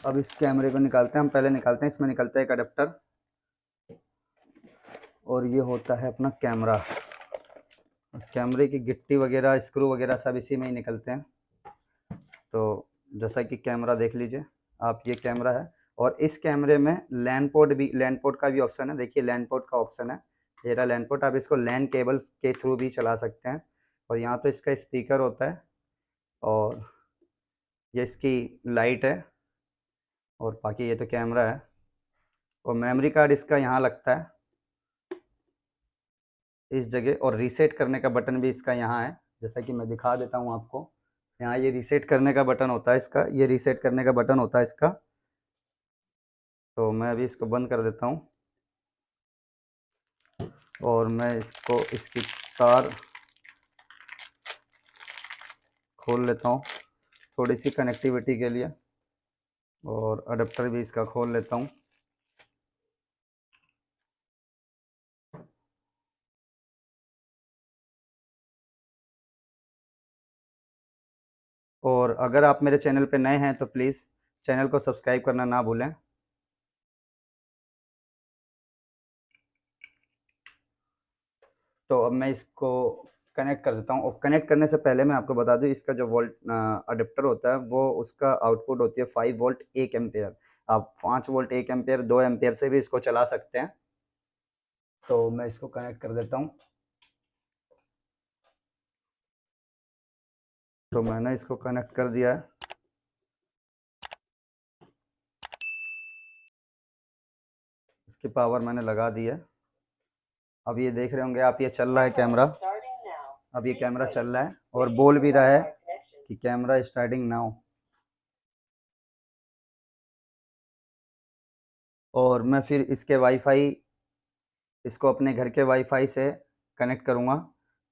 अब इस कैमरे को निकालते हैं, हम पहले निकालते हैं, इसमें निकलता है एक अडेप्टर और ये होता है अपना कैमरा। कैमरे की गिट्टी वगैरह स्क्रू वगैरह सब इसी में ही निकलते हैं। तो जैसा कि कैमरा देख लीजिए आप, ये कैमरा है और इस कैमरे में लैन पोर्ट का भी ऑप्शन है। देखिए लैन पोर्ट का ऑप्शन है, ये रहा लैन पोर्ट। आप इसको लैन केबल्स के थ्रू भी चला सकते हैं। और यहाँ पे इसका स्पीकर होता है और ये इसकी लाइट है और बाकी ये तो कैमरा है। और मेमोरी कार्ड इसका यहाँ लगता है इस जगह, और रीसेट करने का बटन भी इसका यहाँ है। जैसा कि मैं दिखा देता हूँ आपको, यहाँ ये रीसेट करने का बटन होता है इसका, ये रीसेट करने का बटन होता है इसका। तो मैं अभी इसको बंद कर देता हूँ और मैं इसको इसकी तार खोल लेता हूँ थोड़ी सी कनेक्टिविटी के लिए, और अडेप्टर भी इसका खोल लेता हूँ। और अगर आप मेरे चैनल पे नए हैं तो प्लीज़ चैनल को सब्सक्राइब करना ना भूलें। तो अब मैं इसको कनेक्ट कर देता हूँ। और कनेक्ट करने से पहले मैं आपको बता दूँ, इसका जो वोल्ट अडेप्टर होता है वो उसका आउटपुट होती है 5 वोल्ट 1 एम्पेयर। आप 5 वोल्ट 1 एम्पेयर 2 एम्पेयर से भी इसको चला सकते हैं। तो मैं इसको कनेक्ट कर देता हूँ। तो मैंने इसको कनेक्ट कर दिया है। इसकी पावर मैंने लगा दी है। अब ये देख रहे होंगे आप, ये चल रहा है कैमरा। अब ये कैमरा चल रहा है और बोल भी रहा है कि कैमरा स्टार्टिंग नाउ। और मैं फिर इसके वाईफाई, इसको अपने घर के वाईफाई से कनेक्ट करूँगा।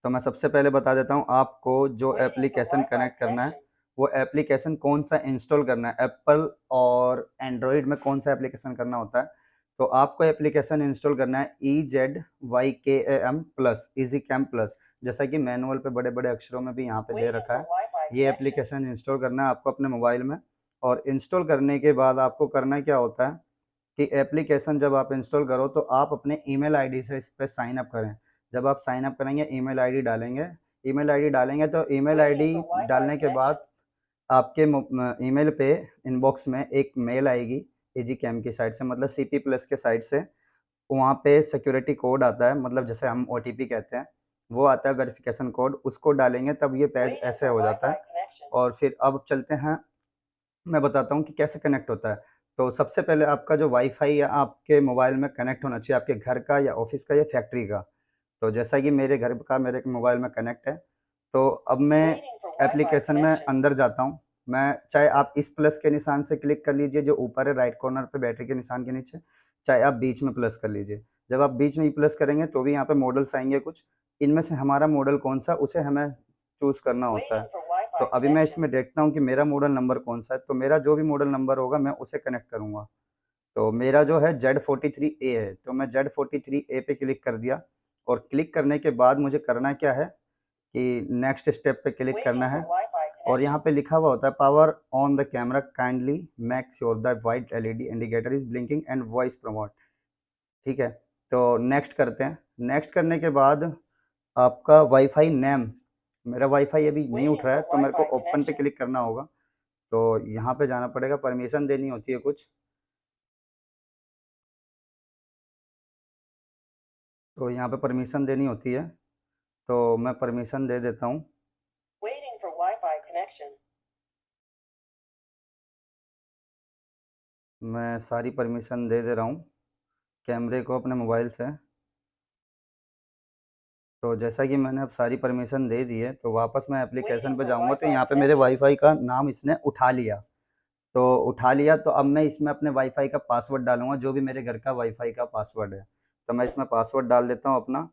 तो मैं सबसे पहले बता देता हूँ आपको, जो एप्लीकेशन कनेक्ट करना है वो एप्लीकेशन कौन सा इंस्टॉल करना है। एप्पल और एंड्रॉयड में कौन सा एप्लीकेशन करना होता है। तो आपको एप्लीकेशन इंस्टॉल करना है EZYKAM plus, easy cam plus. जैसा कि मैनुअल पे बड़े बड़े अक्षरों में भी यहाँ पे दे रखा है। ये एप्लीकेशन इंस्टॉल करना है आपको अपने मोबाइल में। और इंस्टॉल करने के बाद आपको करना क्या होता है कि एप्लीकेशन जब आप इंस्टॉल करो तो आप अपने ईमेल आईडी से इस पर साइन अप करें। जब आप साइन अप करेंगे, ईमेल आईडी डालेंगे, ईमेल आईडी डालेंगे तो ईमेल आईडी डालने के बाद आपके ईमेल पे इनबॉक्स में एक मेल आएगी ईजी कैम की साइड से, मतलब CP प्लस के साइड से। वहाँ पे सिक्योरिटी कोड आता है, मतलब जैसे हम OTP कहते हैं, वो आता है वेरिफिकेशन कोड। उसको डालेंगे तब ये पेज ऐसे हो जाता है। और फिर अब चलते हैं, मैं बताता हूँ कि कैसे कनेक्ट होता है। तो सबसे पहले आपका जो वाईफाई है आपके मोबाइल में कनेक्ट होना चाहिए, आपके घर का या ऑफिस का या फैक्ट्री का। तो जैसा कि मेरे घर का मेरे मोबाइल में कनेक्ट है, तो अब मैं एप्लीकेशन में अंदर जाता हूँ। मैं, चाहे आप इस प्लस के निशान से क्लिक कर लीजिए जो ऊपर है राइट कॉर्नर पे बैटरी के निशान के नीचे, चाहे आप बीच में प्लस कर लीजिए। जब आप बीच में प्लस करेंगे तो भी यहाँ पे मॉडल्स आएंगे कुछ, इनमें से हमारा मॉडल कौन सा उसे हमें चूज करना होता है। तो अभी मैं इसमें देखता हूँ कि मेरा मॉडल नंबर कौन सा है। तो मेरा जो भी मॉडल नंबर होगा मैं उसे कनेक्ट करूँगा। तो मेरा जो है Z43A है, तो मैं Z43A पे क्लिक कर दिया। और क्लिक करने के बाद मुझे करना क्या है कि नेक्स्ट स्टेप पे क्लिक करना है। और यहाँ पे लिखा हुआ होता है power on the camera, kindly make sure the white LED indicator is blinking and voice promote. ठीक है, तो नेक्स्ट करते हैं। नेक्स्ट करने के बाद आपका वाईफाई नेम, मेरा वाईफाई अभी नहीं उठ रहा है तो मेरे को ओपन पे क्लिक करना होगा। तो यहाँ पे जाना पड़ेगा, परमिशन देनी होती है कुछ। तो यहाँ पे परमिशन देनी होती है, तो मैं परमिशन दे देता हूँ। मैं सारी परमिशन दे दे रहा हूँ कैमरे को अपने मोबाइल से। तो जैसा कि मैंने अब सारी परमिशन दे दी है, तो वापस मैं एप्लीकेशन पे जाऊँगा तो यहाँ पे मेरे वाईफाई का नाम इसने उठा लिया। तो उठा लिया तो अब मैं इसमें अपने वाईफाई का पासवर्ड डालूंगा, जो भी मेरे घर का वाईफाई का पासवर्ड है। तो मैं इसमें पासवर्ड डाल देता हूँ अपना।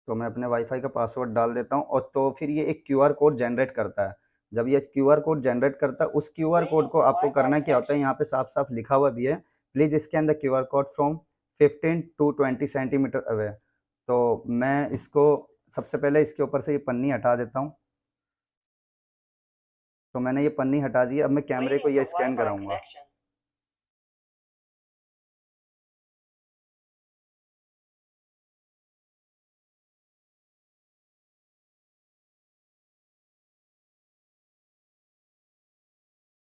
तो मैं अपने वाईफाई का पासवर्ड डाल देता हूँ और तो फिर ये एक QR कोड जनरेट करता है। जब ये QR कोड जनरेट करता है, उस QR कोड को आपको करना क्या होता है, यहाँ पे साफ साफ लिखा हुआ भी है, please scan the QR code from 15 to 20 centimetre away. तो मैं इसको सबसे पहले इसके ऊपर से ये पन्नी हटा देता हूँ। तो मैंने ये पन्नी हटा दी। अब मैं कैमरे को ये स्कैन कराऊंगा।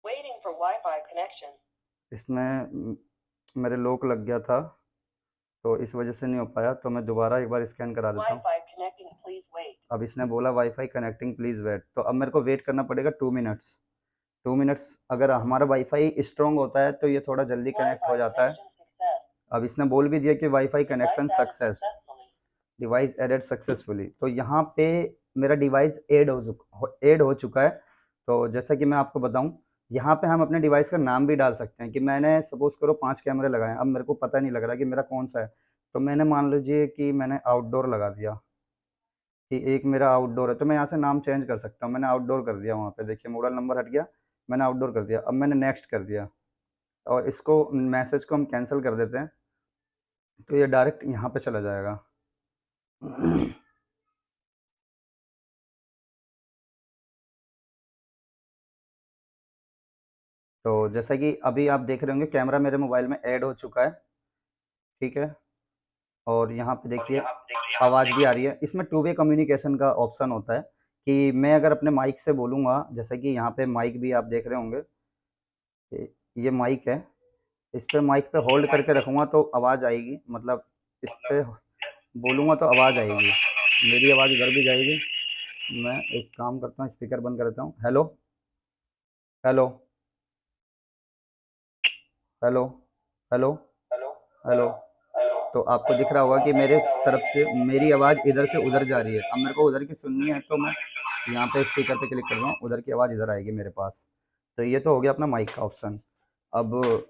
Waiting for Wi-Fi connection. इसमें मेरे लॉक लग गया था, तो इस वजह से नहीं हो पाया। तो मैं दोबारा एक बार स्कैन करा देता हूँ। Wi-Fi connecting, please wait. अब इसने बोला वाईफाई कनेक्टिंग प्लीज़ वेट। तो अब मेरे को वेट करना पड़ेगा 2 मिनट्स। 2 मिनट्स अगर हमारा वाईफाई स्ट्रॉन्ग होता है तो ये थोड़ा जल्दी कनेक्ट हो जाता है। अब इसने बोल भी दिया कि wifi connection success, device added successfully. तो यहाँ पे मेरा डिवाइस ऐड हो चुका है। तो जैसा कि मैं आपको बताऊं, यहाँ पे हम अपने डिवाइस का नाम भी डाल सकते हैं कि मैंने सपोज करो 5 कैमरे लगाए। अब मेरे को पता नहीं लग रहा कि मेरा कौन सा है, तो मैंने मान लीजिए कि मैंने आउटडोर लगा दिया कि एक मेरा आउटडोर है। तो मैं यहाँ से नाम चेंज कर सकता हूँ। मैंने आउटडोर कर दिया, वहाँ पे देखिए मॉडल नंबर हट गया, मैंने आउटडोर कर दिया। अब मैंने नेक्स्ट कर दिया और इसको मैसेज को हम कैंसिल कर देते हैं, तो ये डायरेक्ट यहाँ पे चला जाएगा। तो जैसा कि अभी आप देख रहे होंगे कैमरा मेरे मोबाइल में ऐड हो चुका है, ठीक है। और यहाँ पे देखिए आवाज़ भी आ रही है। इसमें टू वे कम्युनिकेशन का ऑप्शन होता है कि मैं अगर अपने माइक से बोलूँगा, जैसे कि यहाँ पे माइक भी आप देख रहे होंगे, ये माइक है। इस पे माइक पे होल्ड करके रखूँगा तो आवाज़ आएगी, मतलब इस पे बोलूँगा तो आवाज़ आएगी, मेरी आवाज़ इधर भी जाएगी। मैं एक काम करता हूँ, स्पीकर बंद कर देता हूँ। Hello hello hello hello hello. तो आपको दिख रहा होगा कि मेरे तरफ से मेरी आवाज़ इधर से उधर जा रही है। अब मेरे को उधर की सुननी है तो मैं यहाँ पे स्पीकर पे क्लिक कर रहा हूँ, उधर की आवाज़ इधर आएगी मेरे पास। तो ये तो हो गया अपना माइक का ऑप्शन। अब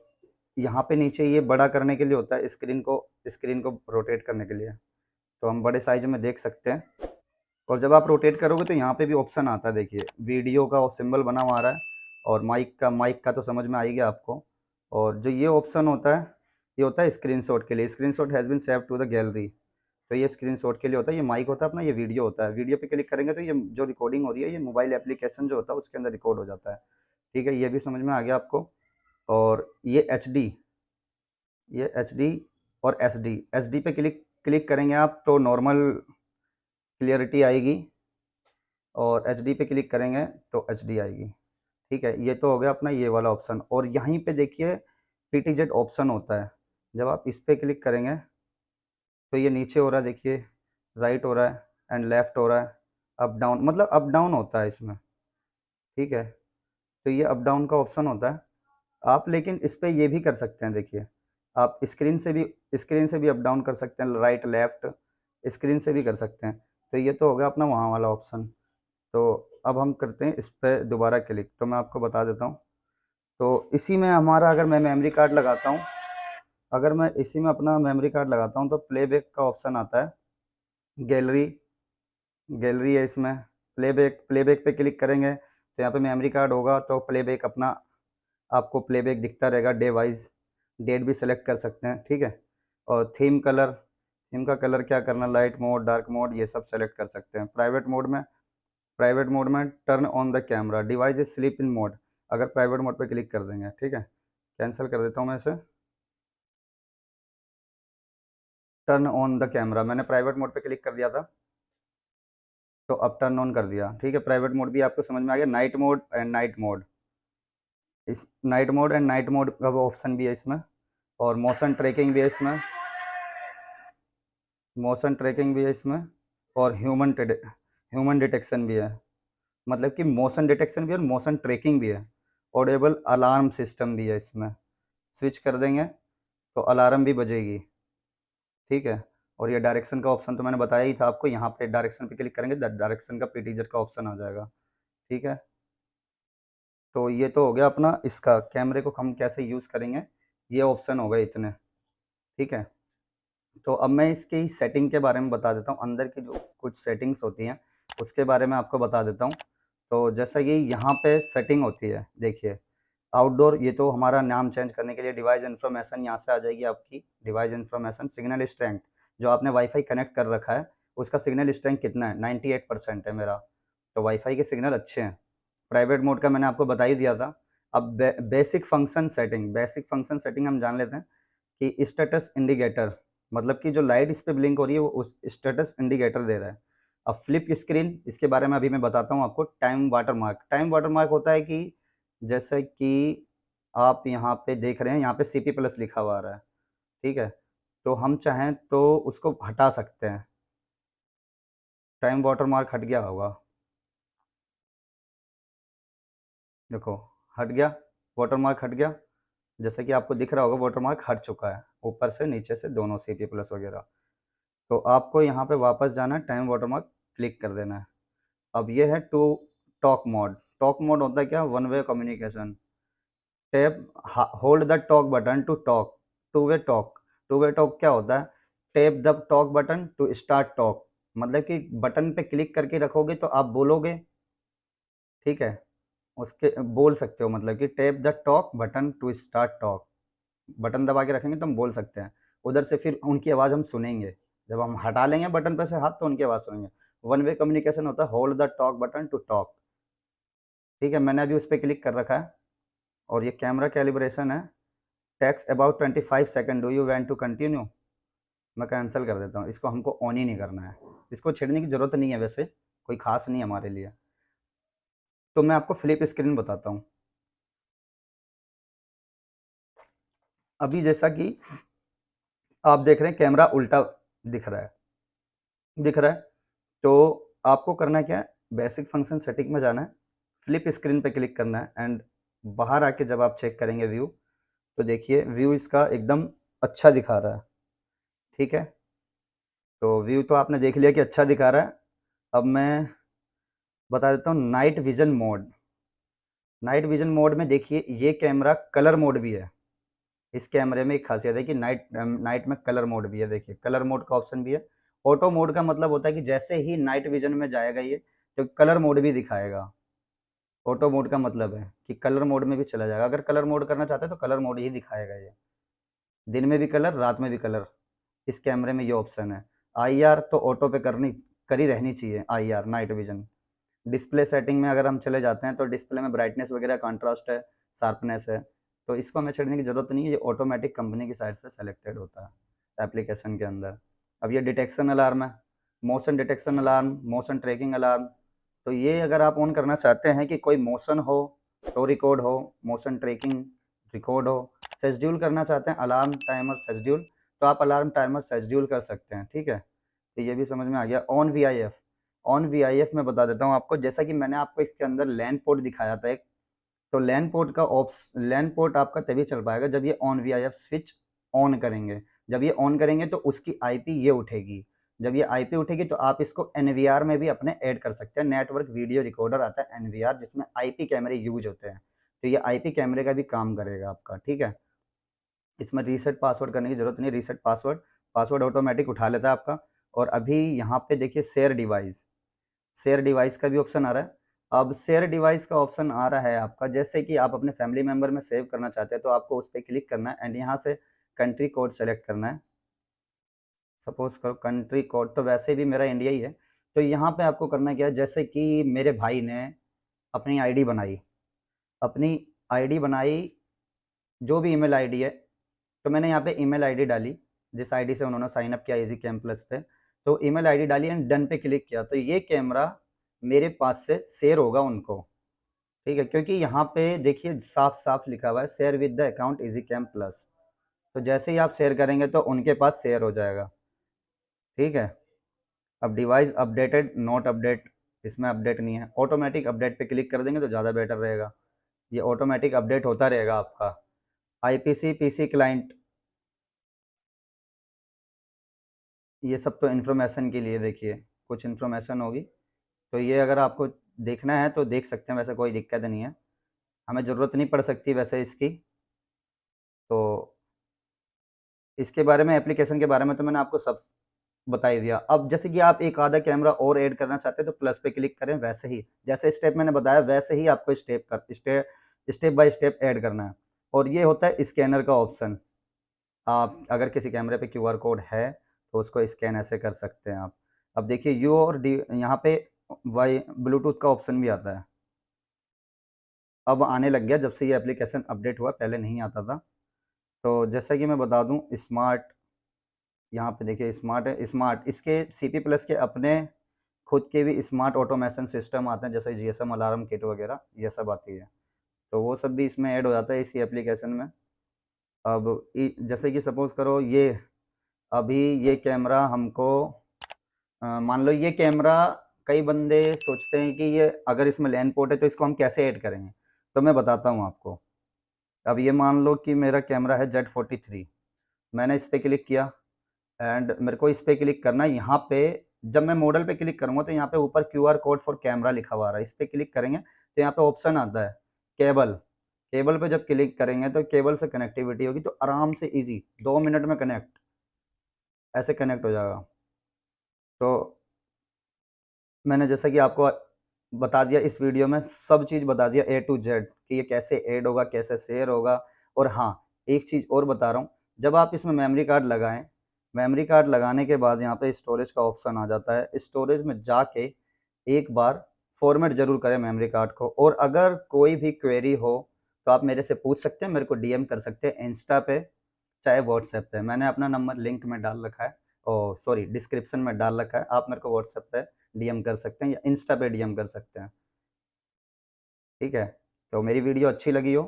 यहाँ पे नीचे ये बड़ा करने के लिए होता है, स्क्रीन को रोटेट करने के लिए। तो हम बड़े साइज में देख सकते हैं। और जब आप रोटेट करोगे तो यहाँ पे भी ऑप्शन आता है, देखिए वीडियो का सिंबल बना हुआ आ रहा है। और माइक का तो समझ में आ ही गया आपको। और जो ये ऑप्शन होता है, ये होता है स्क्रीनशॉट के लिए। Screenshot has been saved to the gallery. तो ये स्क्रीनशॉट के लिए होता है। ये माइक होता है अपना, ये वीडियो होता है। वीडियो पे क्लिक करेंगे तो ये जो रिकॉर्डिंग हो रही है ये मोबाइल एप्लीकेशन जो होता है उसके अंदर रिकॉर्ड हो जाता है, ठीक है। ये भी समझ में आ गया आपको। और ये एच डी और एस डी पे क्लिक करेंगे आप तो नॉर्मल क्लियरिटी आएगी, और एच डी पे क्लिक करेंगे तो एच डी आएगी, ठीक है। ये तो हो गया अपना ये वाला ऑप्शन। और यहीं पे देखिए PTZ ऑप्शन होता है। जब आप इस पे क्लिक करेंगे तो ये नीचे हो रहा है, देखिए राइट हो रहा है एंड लेफ्ट हो रहा है, अप डाउन, मतलब अप डाउन होता है इसमें, ठीक है। तो ये अप डाउन का ऑप्शन होता है। आप लेकिन इस पे ये भी कर सकते हैं, देखिए आप स्क्रीन से भी अप डाउन कर सकते हैं, राइट लेफ्ट स्क्रीन से भी कर सकते हैं। तो ये तो हो गया अपना वहाँ वाला ऑप्शन। तो अब हम करते हैं इस पर दोबारा क्लिक। तो मैं आपको बता देता हूँ। तो इसी में हमारा अगर मैं मेमोरी कार्ड लगाता हूँ, अगर मैं इसी में अपना मेमोरी कार्ड लगाता हूँ तो प्लेबैक का ऑप्शन आता है। गैलरी गैलरी है इसमें। प्लेबैक पे क्लिक करेंगे तो यहाँ पे मेमोरी कार्ड होगा, तो प्लेबैक अपना आपको प्लेबैक दिखता रहेगा डे वाइज। डेट भी सेलेक्ट कर सकते हैं, ठीक है। और थीम का कलर क्या करना, लाइट मोड, डार्क मोड, ये सब सेलेक्ट कर सकते हैं। प्राइवेट मोड में turn on the camera, device is sleep in mode, अगर प्राइवेट मोड पे क्लिक कर देंगे, ठीक है। कैंसिल कर देता हूँ मैं इसे। टर्न ऑन द कैमरा, मैंने प्राइवेट मोड पे क्लिक कर दिया था, तो अब टर्न ऑन कर दिया, ठीक है। प्राइवेट मोड भी आपको समझ में आ गया। Night mode and night mode, इस नाइट मोड का ऑप्शन भी है इसमें। और मोशन ट्रैकिंग भी है इसमें। और ह्यूमन डिटेक्शन भी है, मतलब कि मोशन डिटेक्शन भी है और मोशन ट्रैकिंग भी है। ऑडिबल अलार्म सिस्टम भी है इसमें। स्विच कर देंगे तो अलार्म भी बजेगी, ठीक है। और ये डायरेक्शन का ऑप्शन तो मैंने बताया ही था आपको, यहाँ पे डायरेक्शन पे क्लिक करेंगे डायरेक्शन का PTZ का ऑप्शन आ जाएगा, ठीक है। तो ये तो हो गया अपना इसका कैमरे को हम कैसे यूज़ करेंगे, ये ऑप्शन हो गए इतने, ठीक है। तो अब मैं इसकी सेटिंग के बारे में बता देता हूँ। अंदर की जो कुछ सेटिंग्स होती हैं उसके बारे में आपको बता देता हूँ। तो जैसा कि यहाँ पे सेटिंग होती है, देखिए आउटडोर, ये तो हमारा नाम चेंज करने के लिए डिवाइस इन्फॉर्मेशन यहाँ से आ जाएगी आपकी, डिवाइस इन्फॉर्मेशन। सिग्नल स्ट्रेंथ, जो आपने वाईफाई कनेक्ट कर रखा है उसका सिग्नल स्ट्रेंथ कितना है, 98% है मेरा, तो वाईफाई के सिग्नल अच्छे हैं। प्राइवेट मोड का मैंने आपको बता ही दिया था। अब basic function setting, basic function setting हम जान लेते हैं कि स्टेटस इंडिकेटर, मतलब कि जो लाइट इस पे ब्लिंक हो रही है वो उस स्टेटस इंडिकेटर दे रहा है। अब फ्लिप स्क्रीन, इसके बारे में अभी मैं बताता हूँ आपको। टाइम वाटरमार्क, टाइम वाटरमार्क होता है कि जैसे कि आप यहाँ पे देख रहे हैं, यहाँ पे CP प्लस लिखा हुआ आ रहा है, ठीक है, तो हम चाहें तो उसको हटा सकते हैं। टाइम वाटरमार्क हट गया होगा, देखो हट गया, वाटरमार्क हट गया, जैसे कि आपको दिख रहा होगा वाटरमार्क हट चुका है, ऊपर से नीचे से दोनों CP प्लस वगैरह। तो आपको यहाँ पे वापस जाना है, टाइम वाटरमार्क क्लिक कर देना है। अब ये है two talk mode. Talk mode होता है क्या, one way communication. Tap hold the talk button to talk, two way talk. Two way talk क्या होता है, tap the talk button to start talk, मतलब कि बटन पे क्लिक करके रखोगे तो आप बोलोगे, ठीक है, उसके बोल सकते हो, मतलब कि tap the talk button to start talk, button दबा के रखेंगे तो हम बोल सकते हैं, उधर से फिर उनकी आवाज़ हम सुनेंगे। जब हम हटा लेंगे बटन पे से हाथ तो उनकी आवाज़ सुनेंगे। वन वे कम्युनिकेशन होता है hold the talk button to talk, ठीक है। मैंने अभी उस पर क्लिक कर रखा है और ये कैमरा कैलिब्रेशन है। Takes about 25 second, do you want to continue, मैं कैंसिल कर देता हूँ, इसको हमको ऑन ही नहीं करना है, इसको छेड़ने की ज़रूरत नहीं है, वैसे कोई खास नहीं है हमारे लिए। तो मैं आपको फ्लिप स्क्रीन बताता हूँ। अभी जैसा कि आप देख रहे हैं कैमरा उल्टा दिख रहा है, दिख रहा है, तो आपको करना क्या है, बेसिक फंक्शन सेटिंग में जाना है, फ्लिप स्क्रीन पे क्लिक करना है, एंड बाहर आके जब आप चेक करेंगे व्यू, तो देखिए व्यू इसका एकदम अच्छा दिखा रहा है, ठीक है। तो व्यू तो आपने देख लिया कि अच्छा दिखा रहा है। अब मैं बता देता हूँ night vision mode. Night vision mode में देखिए ये कैमरा कलर मोड भी है, इस कैमरे में एक खासियत है कि नाइट नाइट में कलर मोड भी है, देखिए कलर मोड का ऑप्शन भी है। ऑटो मोड का मतलब होता है कि जैसे ही नाइट विजन में जाएगा ये तो कलर मोड भी दिखाएगा। ऑटो मोड का मतलब है कि कलर मोड में भी चला जाएगा, अगर कलर मोड करना चाहते हैं तो कलर मोड ही दिखाएगा ये, दिन में भी कलर रात में भी कलर, इस कैमरे में ये ऑप्शन है। IR तो ऑटो पे करी रहनी चाहिए, IR night vision. Display setting में अगर हम चले जाते हैं तो डिस्प्ले में ब्राइटनेस वगैरह कंट्रास्ट है, शार्पनेस है, तो इसको हमें छेड़ने की ज़रूरत नहीं है, ये ऑटोमेटिक कंपनी की साइड से सेलेक्टेड होता है एप्लीकेशन के अंदर। अब ये डिटेक्शन अलार्म है, motion detection alarm, motion tracking alarm, तो ये अगर आप ऑन करना चाहते हैं कि कोई मोशन हो तो रिकॉर्ड हो, मोशन ट्रैकिंग रिकॉर्ड हो, शेड्यूल करना चाहते हैं अलार्म टाइमर शेड्यूल, तो आप अलार्म टाइमर शेड्यूल कर सकते हैं, ठीक है। तो ये भी समझ में आ गया। ऑन VIF, ऑन VIF में बता देता हूँ आपको, जैसा कि मैंने आपको इसके अंदर लैन पोर्ट दिखाया था एक, तो लैन पोर्ट आपका तभी चल पाएगा जब ये ऑन VIF स्विच ऑन करेंगे। जब ये ऑन करेंगे तो उसकी IP ये उठेगी, जब ये IP उठेगी तो आप इसको NVR में भी अपने ऐड कर सकते हैं। नेटवर्क वीडियो रिकॉर्डर आता है NVR, जिसमें IP कैमरे यूज होते हैं, तो ये IP कैमरे का भी काम करेगा आपका, ठीक है। इसमें रीसेट पासवर्ड करने की ज़रूरत नहीं, रीसेट पासवर्ड, पासवर्ड ऑटोमेटिक उठा लेता है आपका। और अभी यहाँ पे देखिए शेयर डिवाइस, शेयर डिवाइस का भी ऑप्शन आ रहा है। अब शेयर डिवाइस का ऑप्शन आ रहा है आपका, जैसे कि आप अपने फैमिली मेंबर में सेव करना चाहते हैं तो आपको उस पर क्लिक करना है एंड यहाँ से कंट्री कोड सेलेक्ट करना है। सपोज करो कंट्री कोड तो वैसे भी मेरा इंडिया ही है, तो यहाँ पे आपको करना क्या है, जैसे कि मेरे भाई ने अपनी आईडी बनाई, अपनी आईडी बनाई, जो भी ईमेल आईडी है, तो मैंने यहाँ पे ईमेल आईडी डाली जिस आईडी से उन्होंने साइन अप किया इजी कैम प्लस पे, तो ईमेल आईडी डाली एंड डन पे क्लिक किया, तो ये कैमरा मेरे पास से शेयर होगा उनको, ठीक है, क्योंकि यहाँ पे देखिए साफ साफ लिखा हुआ है share with the account easy cam plus, तो जैसे ही आप शेयर करेंगे तो उनके पास शेयर हो जाएगा, ठीक है। अब डिवाइस अपडेटेड नॉट अपडेट, इसमें अपडेट नहीं है, ऑटोमेटिक अपडेट पे क्लिक कर देंगे तो ज़्यादा बेटर रहेगा, ये ऑटोमेटिक अपडेट होता रहेगा आपका। IPC PC क्लाइंट, ये सब तो इन्फॉर्मेशन के लिए, देखिए कुछ इन्फॉर्मेशन होगी, तो ये अगर आपको देखना है तो देख सकते हैं, वैसे कोई दिक्कत नहीं है, हमें ज़रूरत नहीं पड़ सकती वैसे इसकी। तो इसके बारे में, एप्लीकेशन के बारे में तो मैंने आपको सब बता ही दिया। अब जैसे कि आप एक आधा कैमरा और ऐड करना चाहते हैं तो प्लस पे क्लिक करें, वैसे ही जैसे स्टेप मैंने बताया वैसे ही आपको step step by step add करना है। और ये होता है स्कैनर का ऑप्शन। आप अगर किसी कैमरे पे क्यूआर कोड है तो उसको स्कैन ऐसे कर सकते हैं आप। अब देखिए यू और डी, यहाँ पे वाई ब्लूटूथ का ऑप्शन भी आता है, अब आने लग गया जब से ये एप्लीकेशन अपडेट हुआ, पहले नहीं आता था। तो जैसा कि मैं बता दूं, स्मार्ट, यहाँ पे देखिए स्मार्ट है, स्मार्ट इसके सीपी प्लस के अपने खुद के भी स्मार्ट ऑटोमेशन सिस्टम आते हैं, जैसे जीएसएम अलार्म किट वगैरह ये सब आती है, तो वो सब भी इसमें ऐड हो जाता है इसी एप्लीकेशन में। अब जैसे कि सपोज करो ये अभी ये कैमरा हमको मान लो ये कैमरा, कई बंदे सोचते हैं कि ये अगर इसमें लैन पोर्ट है तो इसको हम कैसे ऐड करेंगे, तो मैं बताता हूँ आपको। अब ये मान लो कि मेरा कैमरा है Z43, मैंने इस पर क्लिक किया एंड मेरे को इस पर क्लिक करना है। यहाँ पे जब मैं मॉडल पे क्लिक करूँगा तो यहाँ पे ऊपर QR कोड फॉर कैमरा लिखा हुआ आ रहा है, इस पर क्लिक करेंगे तो यहाँ पे ऑप्शन आता है केबल। केबल पे जब क्लिक करेंगे तो केबल से कनेक्टिविटी होगी, तो आराम से इजी 2 मिनट में कनेक्ट, ऐसे कनेक्ट हो जाएगा। तो मैंने जैसा कि आपको बता दिया इस वीडियो में, सब चीज़ बता दिया A to Z कि ये कैसे ऐड होगा, कैसे शेयर होगा। और हाँ, एक चीज़ और बता रहा हूँ, जब आप इसमें मेमोरी कार्ड लगाएं, मेमोरी कार्ड लगाने के बाद यहाँ पे स्टोरेज का ऑप्शन आ जाता है, स्टोरेज में जाके एक बार फॉर्मेट जरूर करें मेमोरी कार्ड को। और अगर कोई भी क्वेरी हो तो आप मेरे से पूछ सकते हैं, मेरे को DM कर सकते हैं इंस्टा पे चाहे व्हाट्सएप पे, मैंने अपना नंबर लिंक में डाल रखा है, ओ सॉरी डिस्क्रिप्शन में डाल रखा है, आप मेरे को व्हाट्सएप पे DM कर सकते हैं या इंस्टा पे DM कर सकते हैं, ठीक है। तो मेरी वीडियो अच्छी लगी हो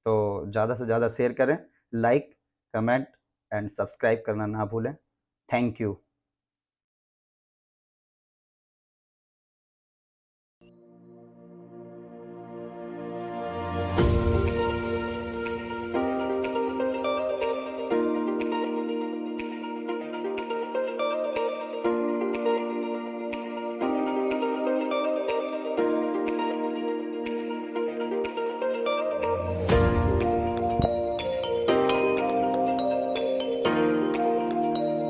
तो ज़्यादा से ज़्यादा शेयर करें, लाइक, कमेंट एंड सब्सक्राइब करना ना भूलें। Thank you.